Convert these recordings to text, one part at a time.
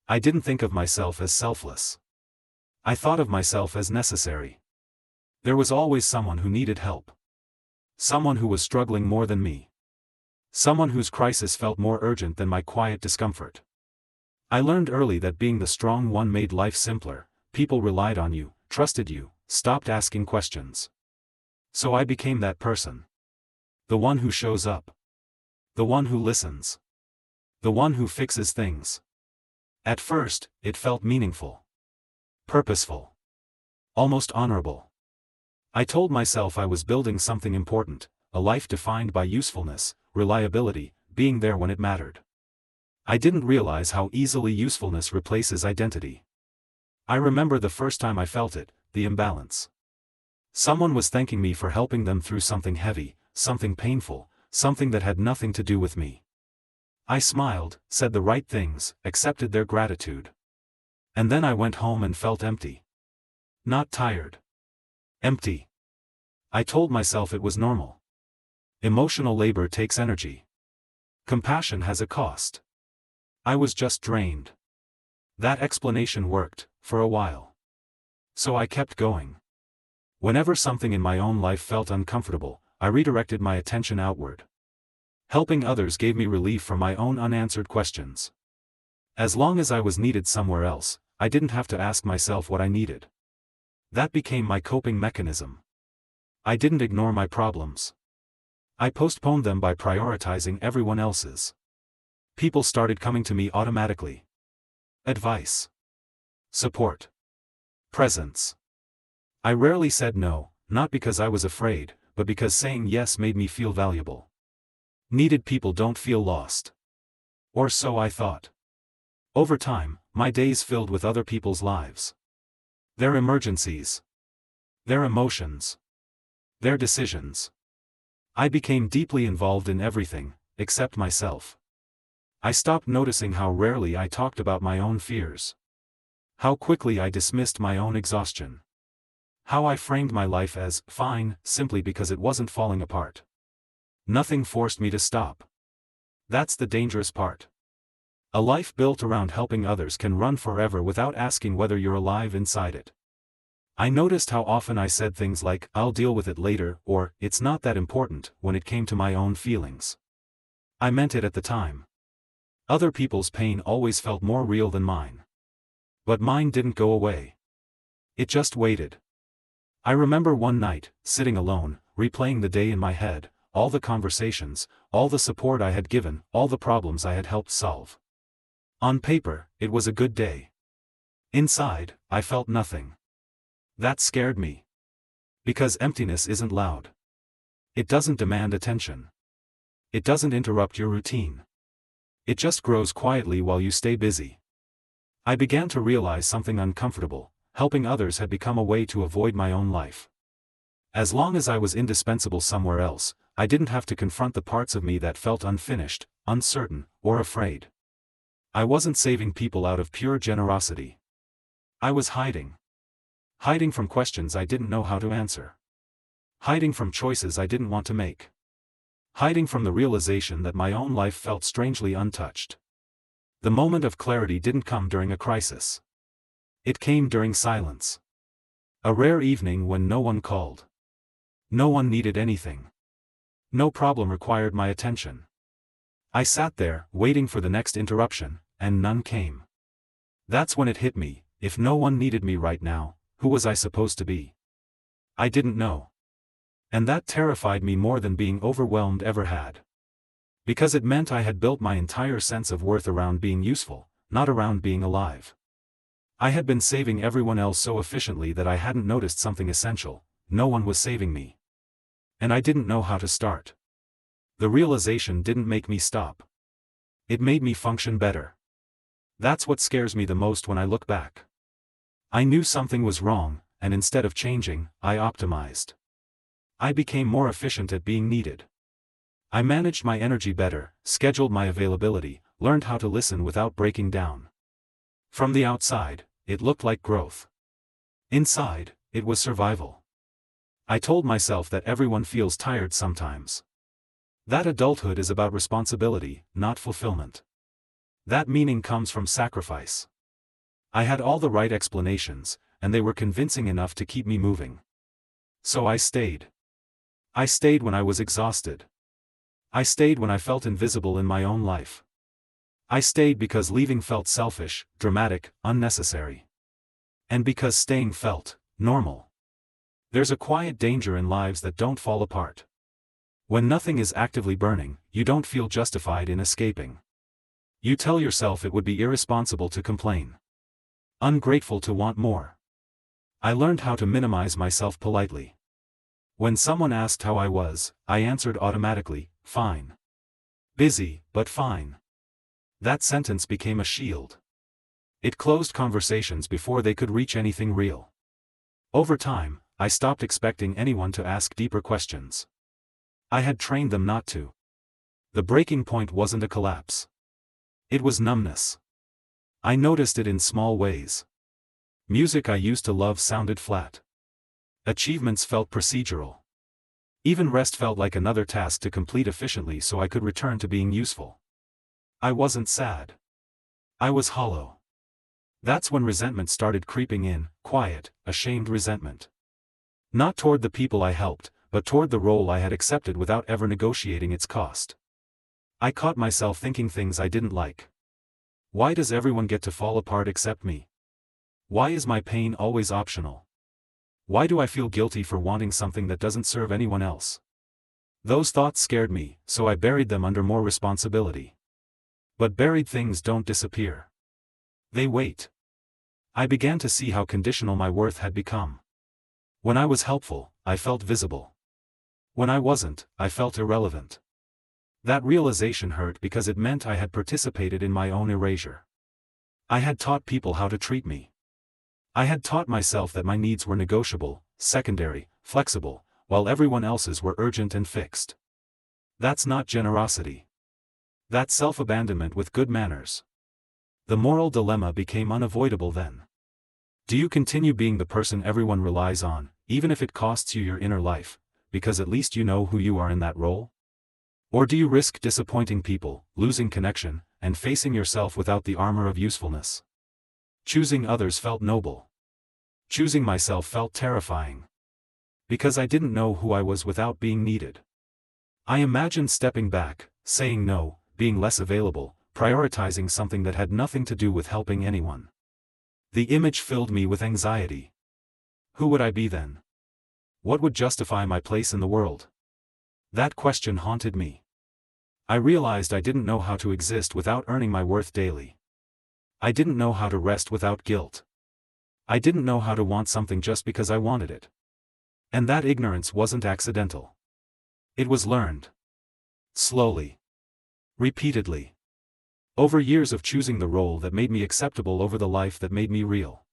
I didn't think of myself as selfless. I thought of myself as necessary. There was always someone who needed help. Someone who was struggling more than me. Someone whose crisis felt more urgent than my quiet discomfort. I learned early that being the strong one made life simpler. People relied on you, trusted you, stopped asking questions. So I became that person. The one who shows up. The one who listens. The one who fixes things. At first, it felt meaningful. Purposeful. Almost honorable. I told myself I was building something important, a life defined by usefulness, reliability, being there when it mattered. I didn't realize how easily usefulness replaces identity. I remember the first time I felt it, the imbalance. Someone was thanking me for helping them through something heavy, something painful, something that had nothing to do with me. I smiled, said the right things, accepted their gratitude. And then I went home and felt empty. Not tired. Empty. I told myself it was normal. Emotional labor takes energy. Compassion has a cost. I was just drained. That explanation worked, for a while. So I kept going. Whenever something in my own life felt uncomfortable, I redirected my attention outward. Helping others gave me relief from my own unanswered questions. As long as I was needed somewhere else, I didn't have to ask myself what I needed. That became my coping mechanism. I didn't ignore my problems. I postponed them by prioritizing everyone else's. People started coming to me automatically. Advice. Support. Presence. I rarely said no, not because I was afraid, but because saying yes made me feel valuable. Needed people don't feel lost. Or so I thought. Over time, my days filled with other people's lives. Their emergencies. Their emotions. Their decisions. I became deeply involved in everything, except myself. I stopped noticing how rarely I talked about my own fears. How quickly I dismissed my own exhaustion. How I framed my life as fine, simply because it wasn't falling apart. Nothing forced me to stop. That's the dangerous part. A life built around helping others can run forever without asking whether you're alive inside it. I noticed how often I said things like, "I'll deal with it later," or, "It's not that important," when it came to my own feelings. I meant it at the time. Other people's pain always felt more real than mine. But mine didn't go away. It just waited. I remember one night, sitting alone, replaying the day in my head, all the conversations, all the support I had given, all the problems I had helped solve. On paper, it was a good day. Inside, I felt nothing. That scared me. Because emptiness isn't loud. It doesn't demand attention. It doesn't interrupt your routine. It just grows quietly while you stay busy. I began to realize something uncomfortable. Helping others had become a way to avoid my own life. As long as I was indispensable somewhere else, I didn't have to confront the parts of me that felt unfinished, uncertain, or afraid. I wasn't saving people out of pure generosity. I was hiding. Hiding from questions I didn't know how to answer. Hiding from choices I didn't want to make. Hiding from the realization that my own life felt strangely untouched. The moment of clarity didn't come during a crisis. It came during silence. A rare evening when no one called. No one needed anything. No problem required my attention. I sat there, waiting for the next interruption, and none came. That's when it hit me, if no one needed me right now, who was I supposed to be? I didn't know. And that terrified me more than being overwhelmed ever had. Because it meant I had built my entire sense of worth around being useful, not around being alive. I had been saving everyone else so efficiently that I hadn't noticed something essential: no one was saving me. And I didn't know how to start. The realization didn't make me stop. It made me function better. That's what scares me the most when I look back. I knew something was wrong, and instead of changing, I optimized. I became more efficient at being needed. I managed my energy better, scheduled my availability, learned how to listen without breaking down. From the outside, it looked like growth. Inside, it was survival. I told myself that everyone feels tired sometimes. That adulthood is about responsibility, not fulfillment. That meaning comes from sacrifice. I had all the right explanations, and they were convincing enough to keep me moving. So I stayed. I stayed when I was exhausted. I stayed when I felt invisible in my own life. I stayed because leaving felt selfish, dramatic, unnecessary. And because staying felt normal. There's a quiet danger in lives that don't fall apart. When nothing is actively burning, you don't feel justified in escaping. You tell yourself it would be irresponsible to complain. Ungrateful to want more. I learned how to minimize myself politely. When someone asked how I was, I answered automatically, fine. Busy, but fine. That sentence became a shield. It closed conversations before they could reach anything real. Over time, I stopped expecting anyone to ask deeper questions. I had trained them not to. The breaking point wasn't a collapse. It was numbness. I noticed it in small ways. Music I used to love sounded flat. Achievements felt procedural. Even rest felt like another task to complete efficiently so I could return to being useful. I wasn't sad. I was hollow. That's when resentment started creeping in, quiet, ashamed resentment. Not toward the people I helped, but toward the role I had accepted without ever negotiating its cost. I caught myself thinking things I didn't like. Why does everyone get to fall apart except me? Why is my pain always optional? Why do I feel guilty for wanting something that doesn't serve anyone else? Those thoughts scared me, so I buried them under more responsibility. But buried things don't disappear. They wait. I began to see how conditional my worth had become. When I was helpful, I felt visible. When I wasn't, I felt irrelevant. That realization hurt because it meant I had participated in my own erasure. I had taught people how to treat me. I had taught myself that my needs were negotiable, secondary, flexible, while everyone else's were urgent and fixed. That's not generosity. That's self-abandonment with good manners. The moral dilemma became unavoidable then. Do you continue being the person everyone relies on, even if it costs you your inner life, because at least you know who you are in that role? Or do you risk disappointing people, losing connection, and facing yourself without the armor of usefulness? Choosing others felt noble. Choosing myself felt terrifying. Because I didn't know who I was without being needed. I imagined stepping back, saying no, being less available, prioritizing something that had nothing to do with helping anyone. The image filled me with anxiety. Who would I be then? What would justify my place in the world? That question haunted me. I realized I didn't know how to exist without earning my worth daily. I didn't know how to rest without guilt. I didn't know how to want something just because I wanted it. And that ignorance wasn't accidental. It was learned. Slowly. Repeatedly. Over years of choosing the role that made me acceptable over the life that made me real.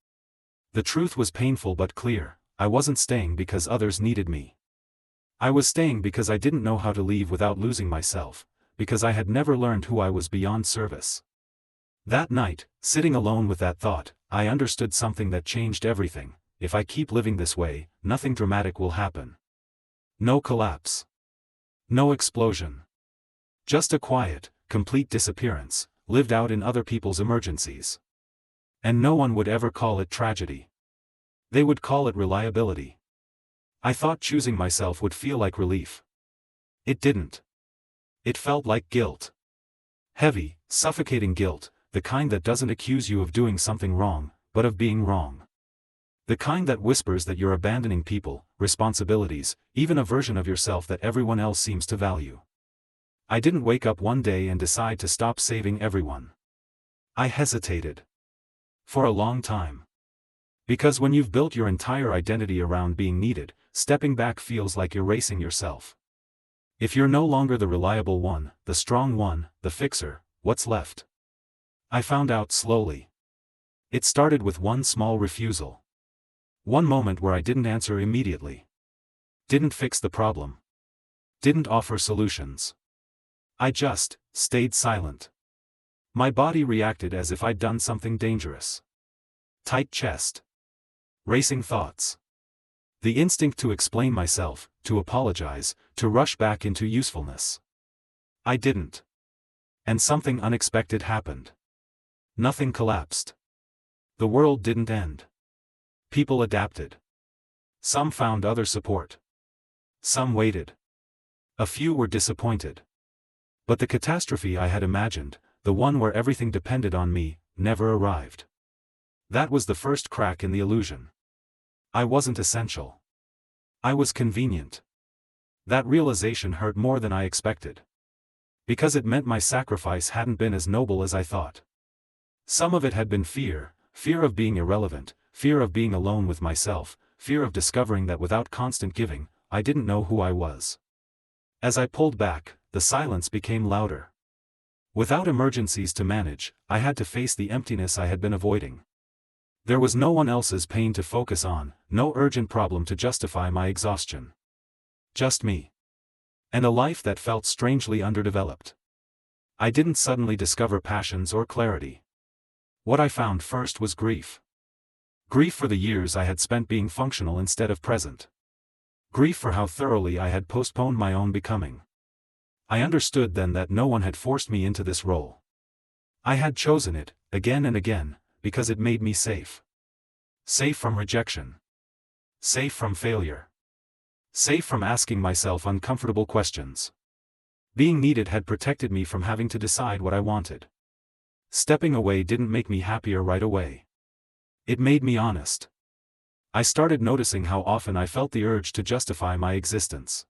The truth was painful but clear. I wasn't staying because others needed me. I was staying because I didn't know how to leave without losing myself, because I had never learned who I was beyond service. That night, sitting alone with that thought, I understood something that changed everything. If I keep living this way, nothing dramatic will happen. No collapse. No explosion. Just a quiet, complete disappearance, lived out in other people's emergencies. And no one would ever call it tragedy. They would call it reliability. I thought choosing myself would feel like relief. It didn't. It felt like guilt. Heavy, suffocating guilt, the kind that doesn't accuse you of doing something wrong, but of being wrong. The kind that whispers that you're abandoning people, responsibilities, even a version of yourself that everyone else seems to value. I didn't wake up one day and decide to stop saving everyone. I hesitated. For a long time. Because when you've built your entire identity around being needed, stepping back feels like erasing yourself. If you're no longer the reliable one, the strong one, the fixer, what's left? I found out slowly. It started with one small refusal. One moment where I didn't answer immediately. Didn't fix the problem. Didn't offer solutions. I just stayed silent. My body reacted as if I'd done something dangerous. Tight chest. Racing thoughts. The instinct to explain myself, to apologize, to rush back into usefulness. I didn't. And something unexpected happened. Nothing collapsed. The world didn't end. People adapted. Some found other support. Some waited. A few were disappointed. But the catastrophe I had imagined, the one where everything depended on me, never arrived. That was the first crack in the illusion. I wasn't essential. I was convenient. That realization hurt more than I expected. Because it meant my sacrifice hadn't been as noble as I thought. Some of it had been fear of being irrelevant, fear of being alone with myself, fear of discovering that without constant giving, I didn't know who I was. As I pulled back, the silence became louder. Without emergencies to manage, I had to face the emptiness I had been avoiding. There was no one else's pain to focus on, no urgent problem to justify my exhaustion. Just me. And a life that felt strangely underdeveloped. I didn't suddenly discover passions or clarity. What I found first was grief. Grief for the years I had spent being functional instead of present. Grief for how thoroughly I had postponed my own becoming. I understood then that no one had forced me into this role. I had chosen it, again and again, because it made me safe. Safe from rejection. Safe from failure. Safe from asking myself uncomfortable questions. Being needed had protected me from having to decide what I wanted. Stepping away didn't make me happier right away. It made me honest. I started noticing how often I felt the urge to justify my existence.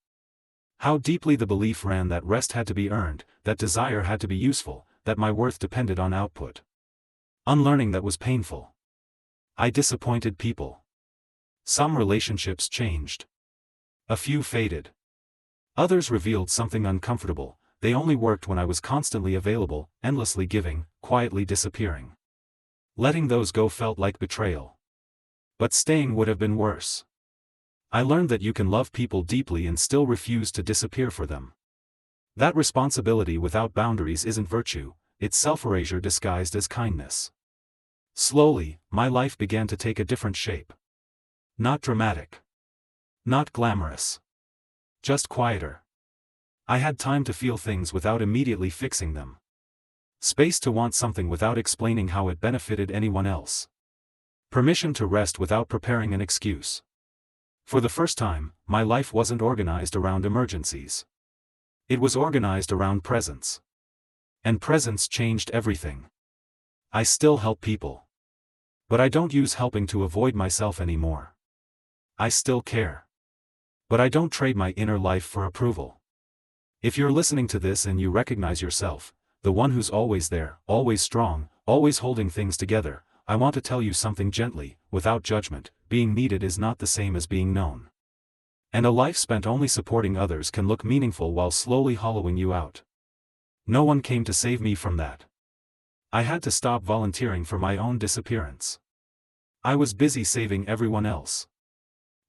How deeply the belief ran that rest had to be earned, that desire had to be useful, that my worth depended on output. Unlearning that was painful. I disappointed people. Some relationships changed. A few faded. Others revealed something uncomfortable. They only worked when I was constantly available, endlessly giving, quietly disappearing. Letting those go felt like betrayal. But staying would have been worse. I learned that you can love people deeply and still refuse to disappear for them. That responsibility without boundaries isn't virtue, it's self-erasure disguised as kindness. Slowly, my life began to take a different shape. Not dramatic. Not glamorous. Just quieter. I had time to feel things without immediately fixing them. Space to want something without explaining how it benefited anyone else. Permission to rest without preparing an excuse. For the first time, my life wasn't organized around emergencies. It was organized around presence. And presence changed everything. I still help people. But I don't use helping to avoid myself anymore. I still care. But I don't trade my inner life for approval. If you're listening to this and you recognize yourself, the one who's always there, always strong, always holding things together, I want to tell you something gently, without judgment. Being needed is not the same as being known. And a life spent only supporting others can look meaningful while slowly hollowing you out. No one came to save me from that. I had to stop volunteering for my own disappearance. I was busy saving everyone else.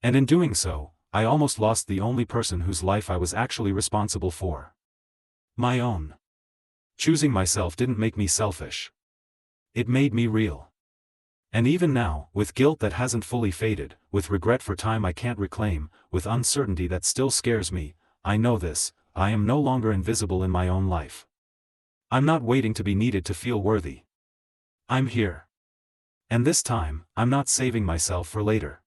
And in doing so, I almost lost the only person whose life I was actually responsible for. My own. Choosing myself didn't make me selfish. It made me real. And even now, with guilt that hasn't fully faded, with regret for time I can't reclaim, with uncertainty that still scares me, I know this: I am no longer invisible in my own life. I'm not waiting to be needed to feel worthy. I'm here. And this time, I'm not saving myself for later.